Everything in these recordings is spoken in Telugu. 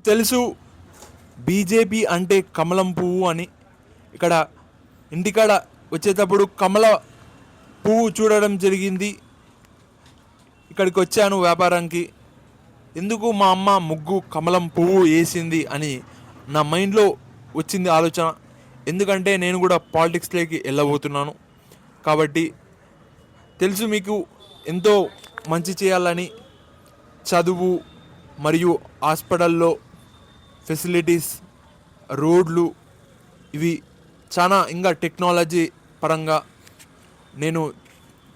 తెలుసు బీజేపీ అంటే కమలం పువ్వు అని. ఇక్కడ ఇంటికాడ వచ్చేటప్పుడు కమల పువ్వు చూడడం జరిగింది. ఇక్కడికి వచ్చాను వ్యాపారానికి. ఎందుకు మా అమ్మ ముగ్గు కమలం పువ్వు వేసింది అని నా మైండ్లో వచ్చింది ఆలోచన. ఎందుకంటే నేను కూడా పాలిటిక్స్లోకి వెళ్ళబోతున్నాను కాబట్టి తెలుసు మీకు ఎంతో మంచి చేయాలని. చదువు మరియు హాస్పిటల్లో ఫెసిలిటీస్, రోడ్లు, ఇవి చాలా ఇంకా టెక్నాలజీ పరంగా నేను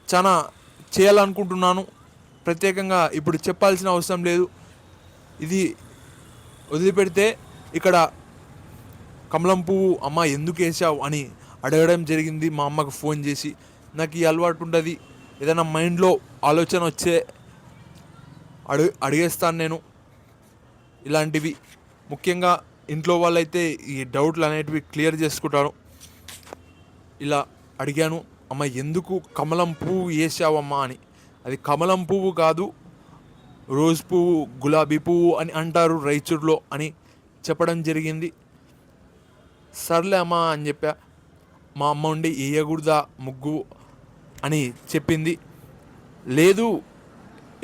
చాలా చేయాలనుకుంటున్నాను. ప్రత్యేకంగా ఇప్పుడు చెప్పాల్సిన అవసరం లేదు. ఇది వదిలిపెడితే ఇక్కడ కమలం పువ్వు అమ్మ ఎందుకు వేసావు అని అడగడం జరిగింది మా అమ్మకు ఫోన్ చేసి. నాకు ఈ అలవాటు ఉంటుంది, ఏదైనా మైండ్లో ఆలోచన వచ్చే అడిగేస్తాను నేను ఇలాంటివి. ముఖ్యంగా ఇంట్లో వాళ్ళైతే ఈ డౌట్లు అనేటివి క్లియర్ చేసుకుంటాను. ఇలా అడిగాను, అమ్మ ఎందుకు కమలం పువ్వు వేసావమ్మా అని. అది కమలం పువ్వు కాదు, రోజ్ పువ్వు, గులాబీ పువ్వు అని అంటారు రైచూర్లో అని చెప్పడం జరిగింది. సర్లే అమ్మ అని చెప్పా. మా అమ్మ ఉండి వేయకూడదా ముగ్గు అని చెప్పింది. లేదు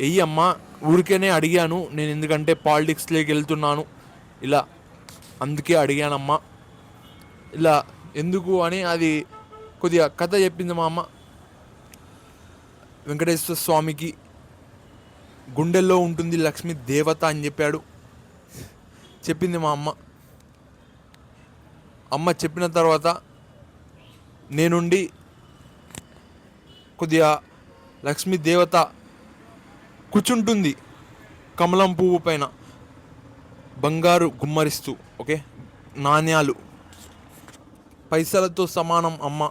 వెయ్యమ్మా, ఊరికేనే అడిగాను నేను, ఎందుకంటే పాలిటిక్స్లోకి వెళ్తున్నాను ఇలా, అందుకే అడిగానమ్మా. ఇలా ఎందుకు అని అది కొద్దిగా కథ చెప్పింది మా అమ్మ. వెంకటేశ్వర స్వామికి గుండెల్లో ఉంటుంది లక్ష్మీ దేవత అని చెప్పింది మా అమ్మ. అమ్మ చెప్పిన తర్వాత నేనుండి కొద్దిగా లక్ష్మీ దేవత కూర్చుంటుంది కమలం పువ్వు పైన, బంగారు గుమ్మరిస్తూ, ఓకే, నాణ్యాలు పైసలతో సమానం అమ్మ.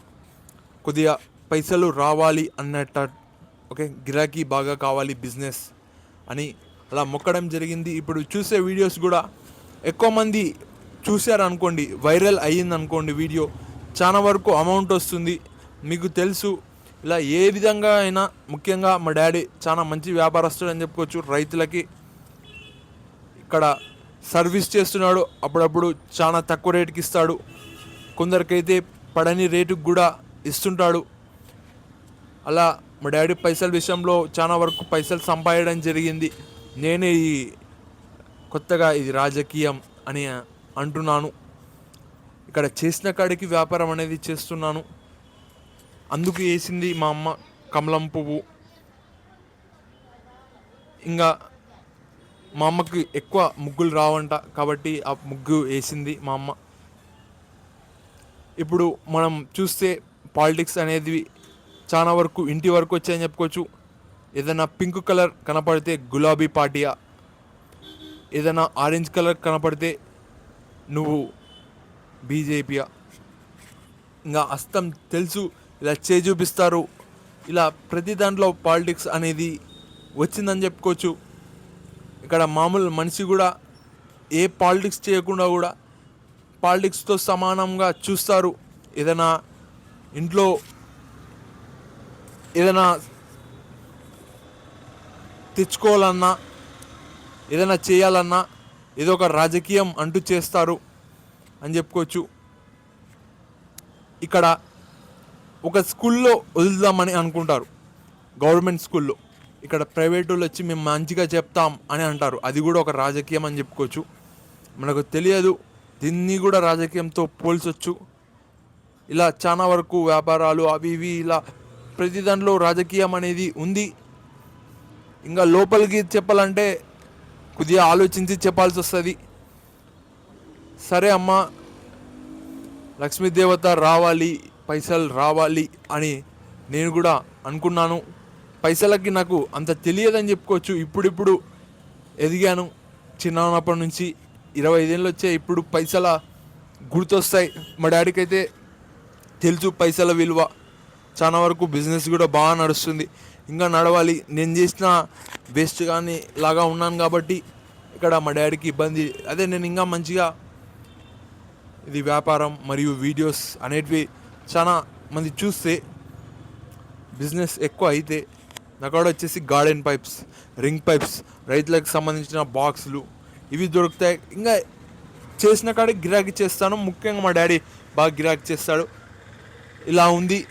కొద్దిగా పైసలు రావాలి అన్నట్ట, ఓకే, గిరాకీ బాగా కావాలి బిజినెస్ అని అలా మొక్కడం జరిగింది. ఇప్పుడు చూసే వీడియోస్ కూడా ఎక్కువ మంది చూశారనుకోండి, వైరల్ అయ్యిందనుకోండి వీడియో, చాలా వరకు అమౌంట్ వస్తుంది. మీకు తెలుసు ఇలా ఏ విధంగా అయినా. ముఖ్యంగా మా డాడీ చాలా మంచి వ్యాపారస్తుడు అని చెప్పుకోవచ్చు. రైతులకి ఇక్కడ సర్వీస్ చేస్తున్నాడు, అప్పుడప్పుడు చాలా తక్కువ రేటుకి ఇస్తాడు, కొందరికైతే పడని రేటుకు కూడా ఇస్తుంటాడు. అలా మా డాడీ పైసల విషయంలో చాలా వరకు పైసలు సంపాదడం జరిగింది. నేనే ఈ కొత్తగా ఇది రాజకీయం అని అంటున్నాను. ఇక్కడ చేసిన కాడికి వ్యాపారం అనేది చేస్తున్నాను. అందుకు వేసింది మా అమ్మ కమలం పువ్వు. ఇంకా మా అమ్మకి ఎక్కువ ముగ్గులు రావంట కాబట్టి ఆ ముగ్గు వేసింది మా అమ్మ. ఇప్పుడు మనం చూస్తే పాలిటిక్స్ అనేది చాలా వరకు ఇంటి వరకు వచ్చాయని చెప్పుకోవచ్చు. ఏదైనా పింక్ కలర్ కనపడితే గులాబీ పార్టీయా, ఏదైనా ఆరెంజ్ కలర్ కనపడితే నువ్వు బీజేపీయా. ఇంకా అస్తం తెలుసు, ఇలా చూపిస్తారు. ఇలా ప్రతి దాంట్లో పాలిటిక్స్ అనేది వచ్చిందని చెప్పుకోవచ్చు. ఇక్కడ మామూలు మనిషి కూడా ఏ పాలిటిక్స్ చేయకుండా కూడా పాలిటిక్స్తో సమానంగా చూస్తారు. ఏదైనా ఇంట్లో ఏదైనా తెచ్చుకోవాలన్నా, ఏదైనా చేయాలన్నా ఏదో ఒక రాజకీయం అంటూ చేస్తారు అని చెప్పుకోవచ్చు. ఇక్కడ ఒక స్కూల్లో వదులుదామని అనుకుంటారు, గవర్నమెంట్ స్కూల్లో. ఇక్కడ ప్రైవేట్ వాళ్ళు వచ్చి మేము మంచిగా చెప్తాం అని అంటారు. అది కూడా ఒక రాజకీయం అని చెప్పుకోవచ్చు. మనకు తెలియదు, దీన్ని కూడా రాజకీయంతో పోల్చొచ్చు. ఇలా చాలా వరకు వ్యాపారాలు అవి ఇవి ఇలా ప్రతి దాంట్లో రాజకీయం అనేది ఉంది. ఇంకా లోపలికి చెప్పాలంటే కొద్దిగా ఆలోచించి చెప్పాల్సి వస్తుంది. సరే అమ్మ, లక్ష్మీదేవత రావాలి, పైసలు రావాలి అని నేను కూడా అనుకున్నాను. పైసలకి నాకు అంత తెలియదని చెప్పుకోవచ్చు. ఇప్పుడిప్పుడు ఎదిగాను. చిన్నప్పటి నుంచి 25 ఏళ్ళు వచ్చాయి, ఇప్పుడు పైసల గుర్తొస్తాయి. మా డాడీకి అయితే తెలుసు పైసల విలువ. చాలా వరకు బిజినెస్ కూడా బాగా నడుస్తుంది, ఇంకా నడవాలి. నేను చేసిన వేస్ట్ కానీ లాగా ఉన్నాను కాబట్టి ఇక్కడ మా డాడీకి ఇబ్బంది. అదే నేను ఇంకా మంచిగా ఇది వ్యాపారం మరియు వీడియోస్ అనేటివి చాలా మంది చూస్తే బిజినెస్ ఎక్కువ అయితే, నాకు కూడా వచ్చేసి గార్డెన్ పైప్స్, రింగ్ పైప్స్, రైతులకు సంబంధించిన బాక్సులు, ఇవి దొరుకుతాయి. ఇంకా చేసిన కాడికి గిరాకీ చేస్తాను. ముఖ్యంగా మా డాడీ బాగా గిరాకీ చేస్తాడు. ఇలా ఉంది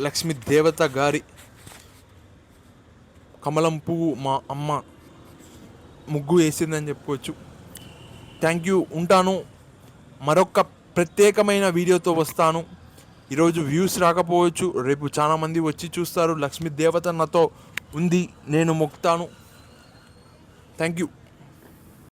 లక్ష్మీ దేవత గారి కమలం పువ్వు. మా అమ్మ ముగ్గు వేసిందని చెప్పుకోవచ్చు. Thank you. ఉంటాను. మరొక ప్రత్యేకమైన వీడియోతో వస్తాను. ఈరోజు వ్యూస్ రాకపోవచ్చు, రేపు చాలామంది వచ్చి చూస్తారు. లక్ష్మీ దేవత నాతో ఉంది, నేను మొక్కుతాను. Thank you.